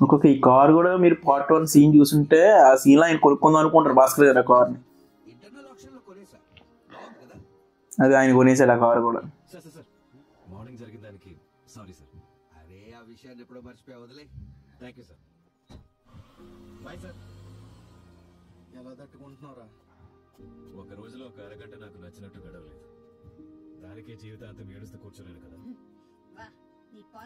ఒక్కొక్క ఈ కార్ కూడా మీరు పార్ట్ 1 సీన్ చూస్తుంటే ఆ సీన్ లో ఆయన కొనుక్కుందాం అనుకుంటారు భాస్కర్ గారు ఆ కార్ ని. అది ఆయన కొనేసాడు ఆ కార్ కూడా. మార్నింగ్ జరిగిన దానికి సారీ సార్. అరే ఆ విషయాన్ని ఎప్పుడో మర్చిపోయా, వదిలే. Thank you sir. Bye sir. ఎలా తట్టుకుంటున్నారా? ఒక రోజులో ఒక అరగంట నాకు నచ్చినట్టు గడవలేదు, దానికే జీవితాంతం ఏడుస్తూ కూర్చోలేను కదా.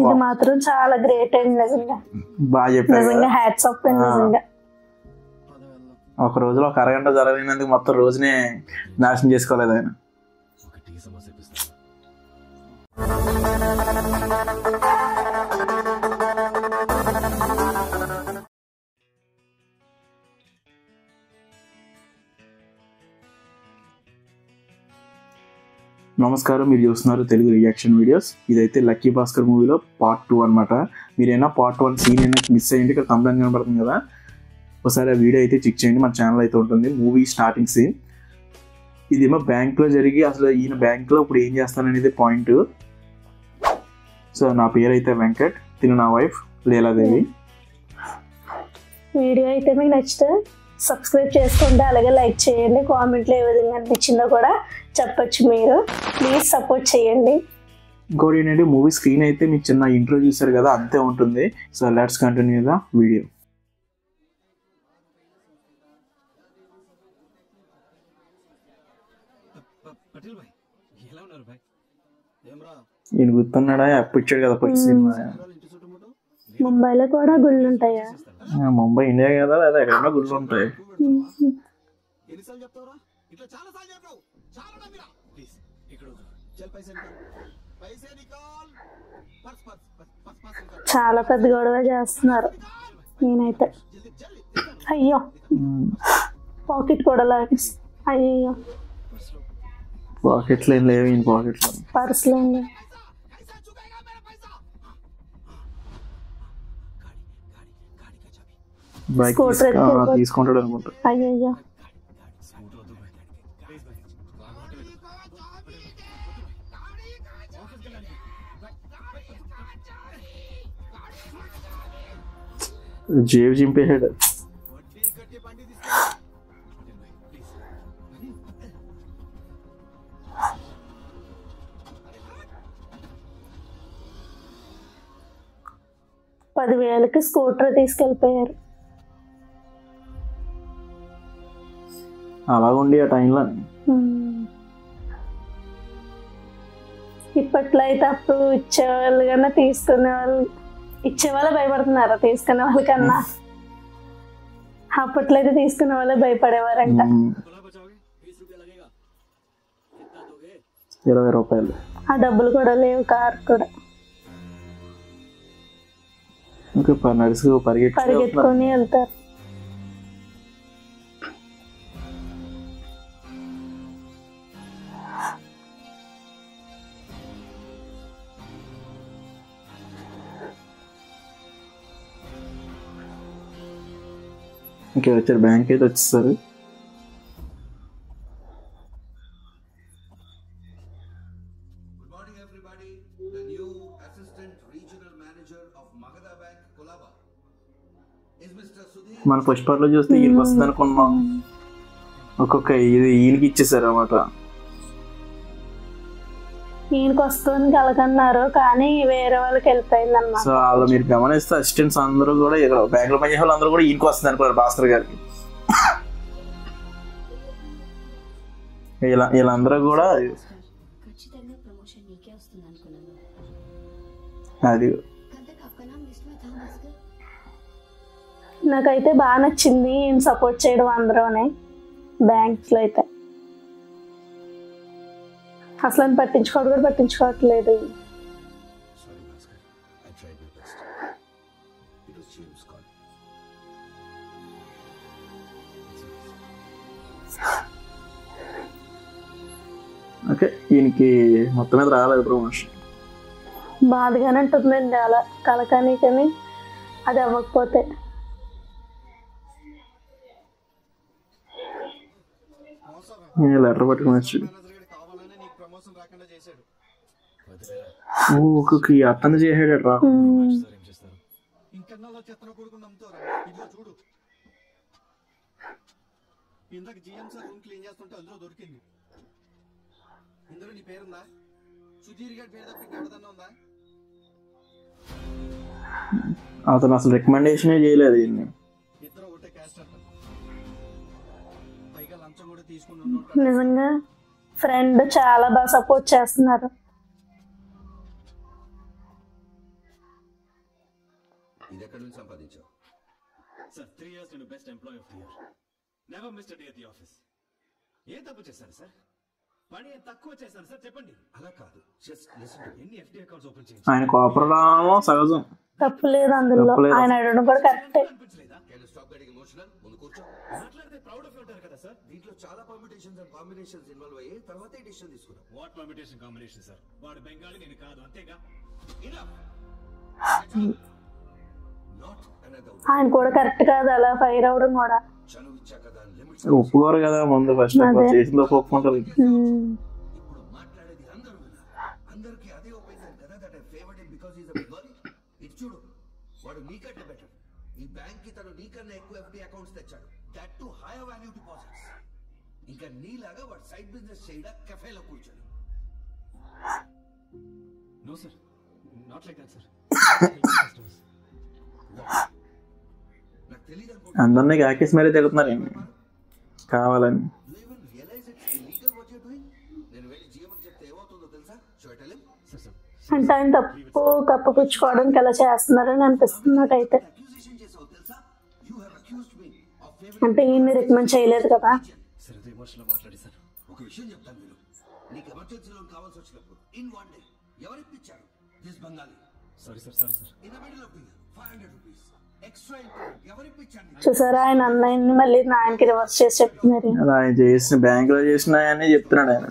ఇది మాత్రం చాలా గ్రేట్ అండి నిజంగా. బాగా చెప్పారు నిజంగా హ్యాట్స్ ఆఫ్ అండి నిజంగా. ఒక రోజులో ఒక అరగంట జరగలేనందుకు మొత్తం రోజునే నాశనం చేసుకోలేదు ఆయన. ఒక టీ సమస్య ఇప్పిస్తాను. నమస్కారం, మీరు చూస్తున్నారు తెలుగు రియాక్షన్ వీడియోస్. ఇదైతే లక్కీ భాస్కర్ మూవీలో పార్ట్ 2 అనమాట. మీరైనా పార్ట్ 1 సీన్ అయినా మిస్ అయ్యింది, ఇక్కడ తమ్ముడు కనబడుతుంది కదా, ఒకసారి ఆ వీడియో అయితే చెక్ చేయండి. మన ఛానల్ అయితే ఉంటుంది. మూవీ స్టార్టింగ్ సీన్ ఇదేమో బ్యాంక్లో జరిగి అసలు ఈయన బ్యాంక్లో ఇప్పుడు ఏం చేస్తాననేది పాయింట్. సో నా పేరు అయితే వెంకట్, తిను నా వైఫ్ లీలాదేవి. వీడియో అయితే మీకు నచ్చితే సబ్స్క్రైబ్ చేసుకోండి, అలాగే లైక్ చేయండి. కామెంట్లో ఏ విధంగా అనిపించిందో కూడా చెప్పచ్చు. మీరు ప్లీజ్ సపోర్ట్ చేయండి. ఇంకోటి ఏంటంటే మూవీ స్క్రీన్ అయితే మీకు చిన్న ఇంట్రో చూసారు కదా, అంతే ఉంటుంది. So let's continue the video. Patel భాయ్ ఎలా ఉన్నారు భాయ్? ఈయన గుర్తున్నాడా? అప్పు ఇచ్చాడు కదా ఫస్ట్ సినిమా. ముంబైలో కూడా గుళ్ళు ఉంటాయా? ముంబై ఇండియా కదా, లేదా ఎక్కడన్నా గుళ్ళు ఉంటాయి. చాలా పెద్ద గొడవ చేస్తున్నారు. నేనైతే అయ్యో పాకెట్ కూడా లాగేసి, అయ్యో పాకెట్లో ఏం లేవు, ఈయన పాకెట్లో పర్సులో ఏం లేవు. బైక్ తీసుకుంటాడు అనుకుంటా. అయ్యో జేబు చింపేసాడు. $10,000కి స్కూటర్ తీసుకెళ్ళిపోయారు. అలాగుండి ఆ టైంలో ఇప్పట్లో అయితే అప్పుడు ఇచ్చేవాళ్ళు కన్నా తీసుకునే వాళ్ళు, ఇచ్చేవాళ్ళే భయపడుతున్నారు తీసుకునే వాళ్ళకన్నా. అప్పట్లో అయితే తీసుకునే వాళ్ళే భయపడేవారంట. $20. ఆ డబ్బులు కూడా లేవు, కార్ కూడా. పరిగెత్తుకొని వెళ్తారు. ఇంకా వచ్చారు, బ్యాంక్ అయితే వచ్చేస్తారు. మన పుష్పలో చూస్తే ఈయనకి వస్తుంది అనుకున్నాం, ఒక్కొక్క ఇది ఈయనకి ఇచ్చేసారు అన్నమాట. ఈయనకి వస్తుంది కలకన్నారు, కానీ వేరే వాళ్ళకి వెళ్ళిపోయింది అన్నమాట. సో వాళ్ళు మీరు గమనిస్తే అసిస్టెంట్స్ అందరూ కూడా ఇక్కడ బ్యాంక్ లో పనిచేసే వాళ్ళు అందరూ కూడా ఈయనకి వస్తుంది అనుకున్నారు భాస్కర్ గారికి. వీళ్ళందరూ కూడా అది నాకైతే బాగా నచ్చింది ఈయన సపోర్ట్ చేయడం అందరూనే. బ్యాంక్స్ లో అయితే అసలు పట్టించుకోవట్లేదు. ఓకే, ఈయనకి మొత్తం మీద రాలేదు ప్రమోషన్. బాధగానే ఉంటుందండి అలా కలకాని, కానీ అది అవ్వకపోతే. లెటర్ పట్టుకుని వచ్చాడు. ఓకే అతను చేసాడు రా. సార్ ఏం చేస్తారు? ఇంకన్నాలో చెత్తన కొడుకు నమ్ముతారా? ఇదిగో చూడు, ఇందాక జిఎం సార్ రూమ్ క్లీన్ చేస్తుంటే అందులో దొరికింది. ఇందులో నీ పేరుందా? సుధీర్ గారి పేరు తప్ప ఎవరిదన్నా ఉందా? అతను అసలు రికమెండేషనే చేయలేదు దీన్ని. ఇద్దరు ఒకటే క్యాస్ట్ అంట. పైగా లంచం కూడా తీసుకుని నిజంగా ఫ్రెండ్ చాలా బాగా సపోర్ట్ చేస్తున్నారు. ఇది ఎక్కడి నుంచి సంపాదించావు? సార్ 3 years నేను best employee of the year. Never missed day at the office. ఏం తప్పు చేశాను సార్? పని ఏం తక్కువ చేశాను సార్? చెప్పండి. అలా కాదు, జస్ట్ లిసన్. ఎన్ని ఎఫ్డి అకౌంట్స్ ఓపెన్ చేసి ఆయన కోపడడం సహజం. తప్పు లేదు అందులో, తప్పులేదు. ఆయన అడగడం కూడా కరెక్టే. అనిపించలేదా? Can you stop getting emotional? ముందు కూర్చో. మాట్లాడితే ప్రౌడ్ ఆఫ్ ఉంటారు కదా సార్. దీంట్లో చాలా పర్మిటేషన్స్ అండ్ కాంబినేషన్స్ ఇన్వాల్వ్ అయ్యి తర్వాతే డిసిషన్ తీసుకున్నాం. What permutation combination sir? వాడు బెంగాలీ, నేను కాదు, అంతేగా. Not another. ఆయన కూడా కరెక్ట్ కాదు అలా ఫైర్ అవడం కూడా. చనువు ఇచ్చాక దాని లిమిట్స్. ఒప్పుకోరు కదా ముందు, ఫస్ట్ అదే. చేసిందో ఒప్పుకుంటారు. ఇప్పుడు మాట్లాడేది అందరూ విన్నారు. అందరికీ అదే ఒపీనియన్ కదా, that I favoured him because he is a Bengali. ఇది చూడు, వాడు నీకంటే బెటర్. ఈ బ్యాంక్ కి తను నీకన్నా ఎక్కువ ఎఫ్డి అకౌంట్స్ తెచ్చాడు, that to higher value deposits. ఇంకా నీలాగా వాడు సైడ్ బిజినెస్ చేయడా కెఫేలో కూర్చొని. No sir, not like that sir. నాకు తెలియదు అనుకో. అందరినీ కాకేసి మరీ తిరుగుతున్నారు ఏంటి కావాలని. Do you even realize it's illegal what you're doing? నేను వెళ్ళి జీఎంకి చెప్తే ఏమవుతుందో తెలుసా? Should I tell him? Sir sir అంటే ఆయన తప్పు కప్పపుచ్చుకోవడానికి ఎలా చేస్తున్నారని అనిపిస్తుంది నాకైతే. Accusation చేసావు తెలుసా? You have accused me of favoring. అంటే ఈయన్ని రికమెండ్ చేయలేదు కదా. సార్ ఇది ఎమోషనల్ మాట్లాడి సార్. ఒక విషయం చెప్తాను విను. నీకు ఎమర్జెన్సీ లోన్ కావాల్సి వచ్చినప్పుడు ఇన్ వన్ డే ఎవరిప్పించారు? This Bengali. Sorry sir, sorry sir. In the middle of the year 500 rupees extra ఎవరిప్పించారు? చూసారా ఆయన అన్నయ్యని మళ్ళీ ఆయనకి రివర్స్ చేసి చెప్తున్నారు. అది ఆయన చేసిన బ్యాంకులో చేసిన అని చెప్తున్నాడు ఆయన.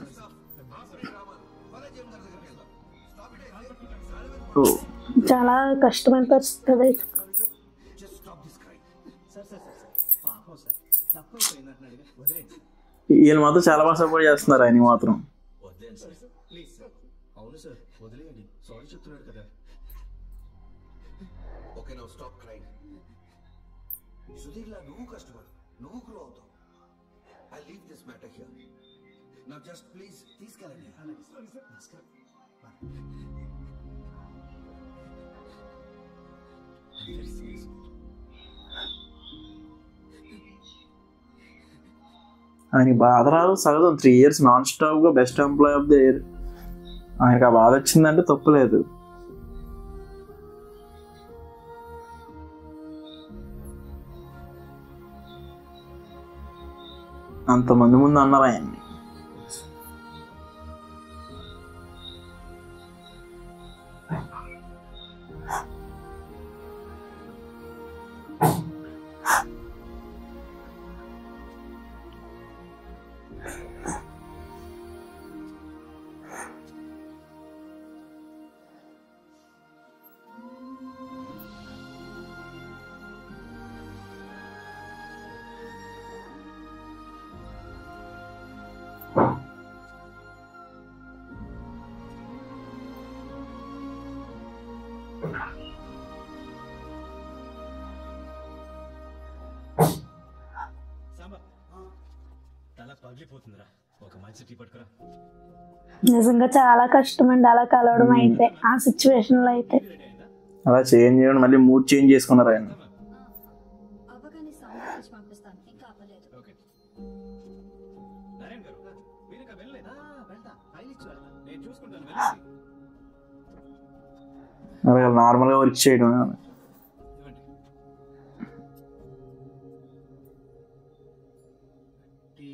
ఓ, చాలా కష్టమైన పరిస్థితి అదైతే. Just stop this crime. Sir sir sir sir పాపం సార్, తప్పు అయిపోయింది అంటున్నాడు, వదిలేండి. వీళ్ళు మాత్రం చాలా బాగా సపోర్ట్ చేస్తున్నారు ఆయన మాత్రం. వదిలేండి సార్, ప్లీజ్ సార్. అవును సార్, వదిలేయండి. సారీ చెప్తున్నాడు కదా. Okay, now stop crime. సుధీర్లా నువ్వు కష్టపడు, నువ్వు గ్రో అవుతావు. I leave this matter here. Now just please తీసుకెళ్ళండి. ఆయనకి బాధ రాదు సగం. 3 years నాన్ స్టాప్ గా best employee of the year. ఆయనకి ఆ బాధ వచ్చిందంటే తప్పులేదు. అంతమంది ముందు అన్నారు ఆయన్ని. సాంబా, తల పగిలిపోతుందిరా. ఒక మంచి టీ పట్టుకురా. నిజంగా చాలా కష్టమండి అలా కలవడం అయితే, ఆ సిచ్యువేషన్ లో అయితే. రెడీ అయిందా? అలా చేంజ్ చేయడం, మళ్ళీ మూడ్ చేంజ్ చేసుకున్నారు ఆయన. అవ్వగానే సాంబార్ తెచ్చి పంపిస్తాను, ఇంకా అవ్వలేదు. ఓకే. నారాయణ గారు, మీరు ఇంకా వెళ్ళలేదా? వెళ్తా, ఫైల్ ఇచ్చి వెళ్తా. నేను చూసుకుంటాను, వెళ్ళండి. అలాగే నార్మల్గా వర్క్ చేయడం. ఇవ్వండి. టీ.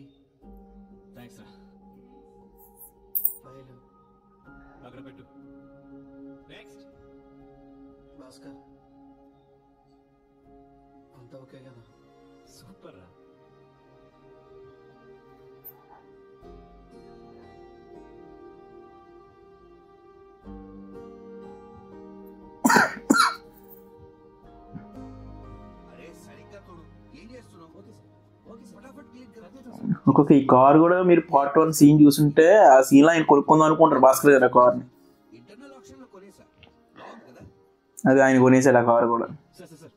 థ్యాంక్స్ రా. ఫైల్ అక్కడ పెట్టు. నెక్స్ట్. భాస్కర్, అంతా ఓకే కదా? సూపర్ రా. అరే సరిగ్గా చూడు, ఏం చేస్తున్నావు? ఓకే సార్, ఓకే సార్, ఫటాఫట్ క్లీన్ కర్. ఒక్కొక్క ఈ కార్ కూడా మీరు పార్ట్ 1 సీన్ చూస్తుంటే ఆ సీన్ లో ఆయన కొనుక్కుందాం అనుకుంటారు భాస్కర్ గారు ఆ కార్ని. లక్షల్లో కొనేసా, బాగుంది కదా. అది ఆయన కొనేసాడు ఆ కారు కూడా. సార్ సార్ సార్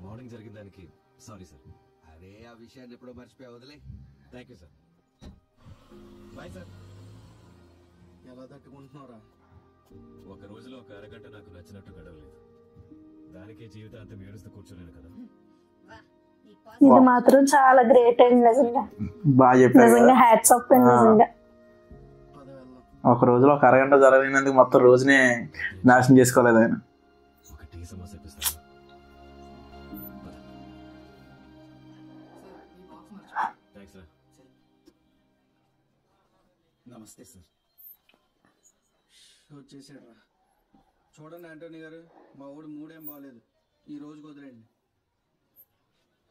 మార్నింగ్ జరిగిన దానికి సారీ సార్. అరే ఆ విషయాన్ని ఎప్పుడో మర్చిపోయా, వదిలే. Thank you sir. Bye sir. ఎలా తట్టుకుంటున్నారా? ఒక రోజులో ఒక అరగంట నాకు నచ్చినట్టు గడవలేదు, దానికే జీవితాంతం ఏడుస్తూ కూర్చోలేను కదా. ఇది మాత్రం చాలా గ్రేట్ అండి నిజంగా. బాగా చెప్పారు నిజంగా హ్యాట్స్ ఆఫ్ అండి నిజంగా. పద వెళ్దాం. ఒక రోజులో ఒక అరగంట జరగలేనందుకు మొత్తం రోజునే నాశనం చేసుకోలేదు ఆయన. ఒక టీ సమస్య ఇప్పిస్తాను. Thanks sir. నమస్తే సార్. వచ్చేసాడు రా. చూడండి ఆంటోనీ గారు, మా ఊడు మూడేం బాగలేదు, ఈ రోజు కుదిరండి.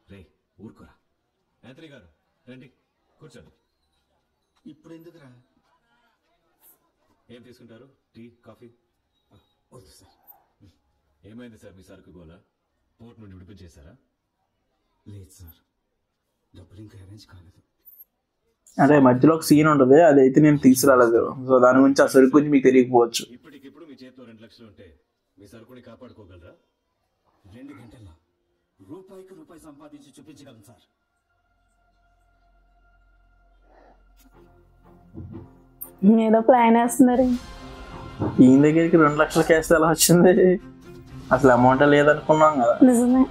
రే ఊరుకోరా. యాంథనీ గారు రండి కూర్చోండి. ఇప్పుడు ఎందుకురా? ఏం తీసుకుంటారు? Tea, coffee? వద్దు సార్. ఏమైంది సార్ మీ సరుకు గోలా? పోర్ట్ నుండి విడిపించేశారా? లేదు సార్, డబ్బులు ఇంకా అరేంజ్ కాలేదు. అంటే మధ్యలో ఒక సీన్ ఉంటుంది, అదైతే నేను తీసుకురాలేదు. సో దాని గురించి ఆ సరుకు గురించి మీకు తెలియకపోవచ్చు. ఇప్పటికిప్పుడు మీ చేతిలో 2 లక్షలు ఉంటే మీ సరుకుని కాపాడుకోగలరా? 2 గంటల్లో రూపాయికి రూపాయి సంపాదించి చూపించగలను సార్. ఏదో ప్లాన్ వేస్తున్నారు. ఈయన దగ్గరికి 2 లక్షల క్యాష్ ఎలా వచ్చింది? అసలు అమౌంట్ లేదనుకున్నాం కదా. నిజమే.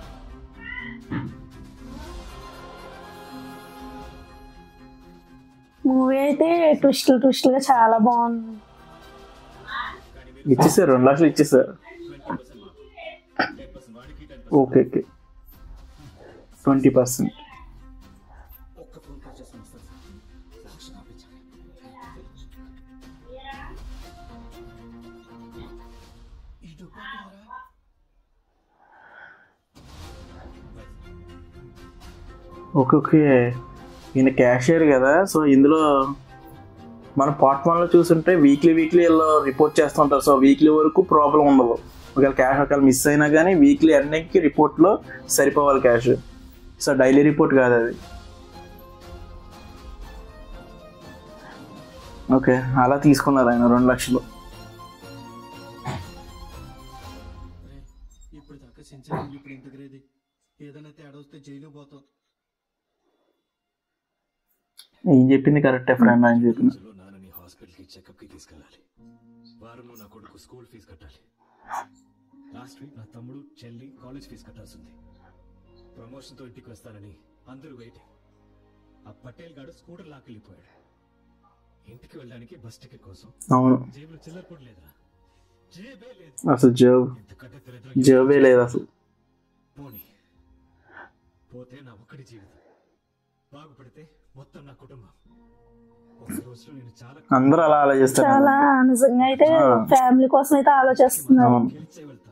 మూవీ అయితే ట్విస్టులుగా చాలా బాగుంది. ఇచ్చేసారు 2 లక్షలు ఇచ్చేసారు. 10% వాడికి 10%. Okay okay 20%. ఒక్క ఫోన్ కాల్ చేసి వస్తాను సార్. లక్ష ఆపించాలి. ఈ డబ్బు ఎక్కడరా? ఓకే ఓకే ఈయన క్యాషియర్ కదా. సో ఇందులో మన పార్ట్ 1లో చూస్తుంటే వీక్లీ వీళ్ళు రిపోర్ట్ చేస్తుంటారు. సో వీక్లీ వరకు ప్రాబ్లం ఉండదు. ఒకవేళ క్యాష్ ఒకవేళ మిస్ అయినా కానీ వీక్లీ అన్నిటికి రిపోర్ట్లో సరిపోవాలి క్యాష్. సో డైలీ రిపోర్ట్ కాదు అది. ఓకే అలా తీసుకున్నారు ఆయన 2 లక్షలు. ఇప్పుడు దాకా సెంచరీ, ఇప్పుడు ఇంత గ్రేది. ఏదైనా తేడా వస్తే జైలు పోతాం. ఏం చెప్పింది కరెక్టే ఫ్రెండ్. ఆయన చెప్పింది రోజులో నాన్నని హాస్పిటల్కి చెకప్కి తీసుకెళ్ళాలి. వారంలో నా కొడుకు స్కూల్ ఫీజు కట్టాలి. లాస్ట్ వీక్ నా తమ్ముడు చెల్లి కాలేజ్ ఫీజు కట్టాల్సింది. ప్రమోషన్తో ఇంటికి వస్తానని అందరూ వెయిటింగ్. ఆ పటేల్ గాడు స్కూటర్ లాక్కెళ్ళిపోయాడు. ఇంటికి వెళ్ళడానికి బస్ టికెట్ కోసం అవును. జేబులో చిల్లర కూడా లేదురా. జేబే లేదు. అసలు ఎంతకంటే జేబే లేదు అసలు. పోనీ పోతే నా ఒక్కడి జీవితం, బాగుపడితే మొత్తం నా కుటుంబం. ఒక రోజులో నేను చాలా అందరూ అలా ఆలోచిస్తారు. చాలా నిజంగా అయితే ఫ్యామిలీ కోసం అయితే ఆలోచిస్తున్నారు. అవును. గెలిచే వెళ్తాను.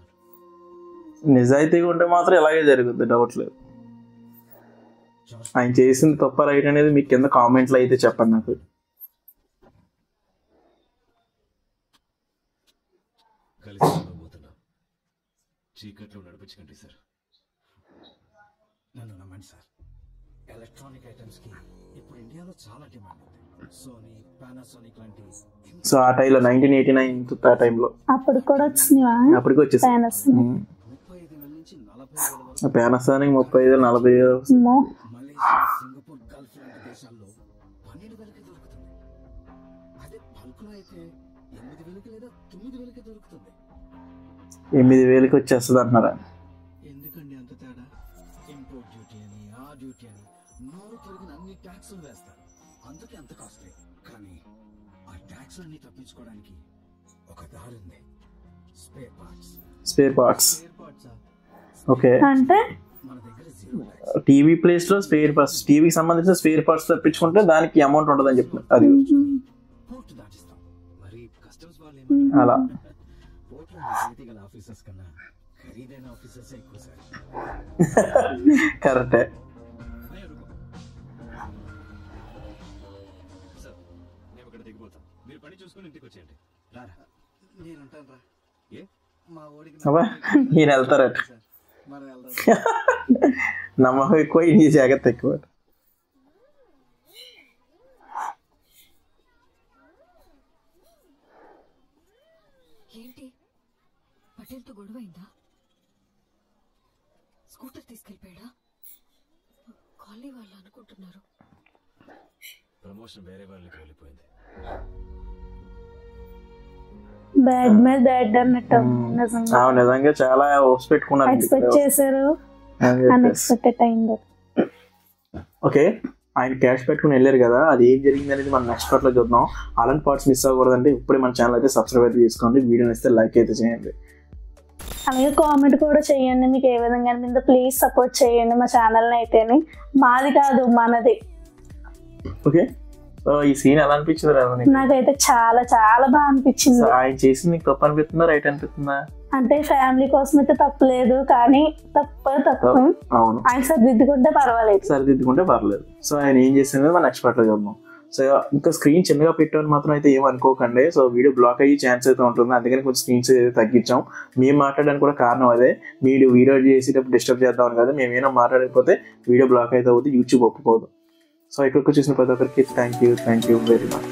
నిజాయితీగా ఉంటే మాత్రం ఇలాగే జరుగుద్ది, డౌట్ లేదు. ఆయన చేసింది తప్ప రైట్ అనేది మీకు కింద కామెంట్లో అయితే చెప్పండి నాకు. కలిసి ఉండబోతున్నాం. చీకట్లో నడిపించకండి సార్. నన్ను నమ్మండి సార్, ఎలక్ట్రానిక్ ఐటమ్స్కి ఇప్పుడు ఇండియాలో చాలా డిమాండ్ ఉంది. సోనీ, పానాసోనిక్ లాంటి సో ఆ టైంలో 1989 ఆ టైంలో అప్పటికి కూడా వచ్చినావా అప్పటికి వచ్చేసి Panasonic? 35,000 నుంచి 40,000 వరకు పానాసోనిక్ 35,000 అమ్మో. మలేషియా, సింగపూర్, గల్ఫ్ లాంటి దేశాల్లో 12,000కి దొరుకుతుంది. అదే బల్క్లో అయితే 8,000కి లేదా 9,000కి దొరుకుతుంది. 8,000కి వచ్చేస్తుంది అంటున్నారా? ఎందుకండి అంత తేడా? ఇంపోర్ట్ డ్యూటీ అని, ఆ డ్యూటీ అని నోరు తిరిగిన అన్ని ట్యాక్సులు వేస్తారు. అందుకే అంత కాస్ట్లీ. కానీ ఆ ట్యాక్సులన్నీ తప్పించుకోవడానికి ఒక దారి ఉంది. Spare parts. Spare parts. Spare పార్ట్సా? ఓకే. అంటే మన దగ్గర 0 ట్యాక్స్. టీవీ ప్లేస్లో స్పేర్ పార్ట్స్, టీవీకి సంబంధించిన స్పేర్ పార్ట్స్ తప్పించుకుంటే దానికి అమౌంట్ ఉంటుందని చెప్తున్నారు. అది పోర్ట్ దాటిస్తాం. మరి కస్టమ్స్ వాళ్ళు ఏమంటారు? అలా పోర్ట్లో నిజాయితీ గల ఆఫీసర్స్ కన్నా ఖరీదైన ఆఫీసర్సే ఎక్కువ సార్. కరెక్టే. అయ్యా, రుకో. సార్ మేము ఇక్కడ దిగిపోతాం. మీరు పని చూసుకుని ఇంటికి వచ్చేయండి. రారా. నేనంటాను రా, ఏ మా ఓడికి అబ్బా ఈయన వెళ్తారట. సార్, మనం వెళ్దాం. నమ్మకం ఎక్కువ, ఈ జాగ్రత్త ఎక్కువ. ఏంటి పటేల్తో గొడవైందా? స్కూటర్ తీసుకెళ్ళిపోయాడా? కాలనీ వాళ్ళు అనుకుంటున్నారు. ప్రమోషన్ వేరే వాళ్ళకి వెళ్ళిపోయింది. బ్యాడ్ మీద బ్యాడ్ అన్నట్టు నిజంగా నిజంగా చాలా హోప్స్ పెట్టుకున్నారు. ఎక్స్పెక్ట్ చేశారు, అన్ఎక్స్పెక్టెడ్ అయింది. ఓకే, ఆయన క్యాష్ పెట్టుకుని వెళ్ళారు కదా, అది ఏం జరిగింది అనేది మనం నెక్స్ట్ పార్ట్లో చూద్దాం. అలాంటి పార్ట్స్ మిస్ అవ్వకూడదంటే ఇప్పుడే మన ఛానల్ అయితే సబ్స్క్రైబ్ అయితే చేసుకోండి, వీడియోని ఇస్తే లైక్ అయితే చేయండి, అలాగే కామెంట్ కూడా చేయండి మీకు ఏ విధంగా అనిపిందో. ప్లీజ్ సపోర్ట్ చేయండి మా ఛానల్ని అయితేనే, మాది కాదు మనది. ఓకే, సో ఈ సీన్ ఎలా అనిపించింది? నాకైతే చాలా చాలా బాగా అనిపించింది. ఆయన చేసింది నీకు తప్పు అనిపిస్తుందా, రైట్ అనిపిస్తుందా? అంటే ఫ్యామిలీ కోసం అయితే తప్పలేదు, కానీ తప్పు అవును, ఆయన సరిదిద్దుకుంటే పర్వాలేదు. సరిదిద్దుకుంటే పర్లేదు. సో ఆయన ఏం చేసిందో మనం నెక్స్ట్ పార్ట్లో చూద్దాం. సో ఇంకా స్క్రీన్ చిన్నగా పెట్టామని మాత్రం అయితే ఏం అనుకోకండి. సో వీడియో బ్లాక్ అయ్యే ఛాన్స్ అయితే ఉంటుంది, అందుకని కొంచెం స్క్రీన్స్ అయితే తగ్గించాం. మేము మాట్లాడడానికి కూడా కారణం అదే, మీరు వీడియో చేసేటప్పుడు డిస్టర్బ్ చేద్దామని కదా. మేము ఏమైనా మాట్లాడకపోతే వీడియో బ్లాక్ అయితే అవుతుంది, యూట్యూబ్ ఒప్పుకోదు. సో ఇక్కడికి చూసిన ప్రతి ఒక్కరికి థ్యాంక్ యూ వెరీ మచ్.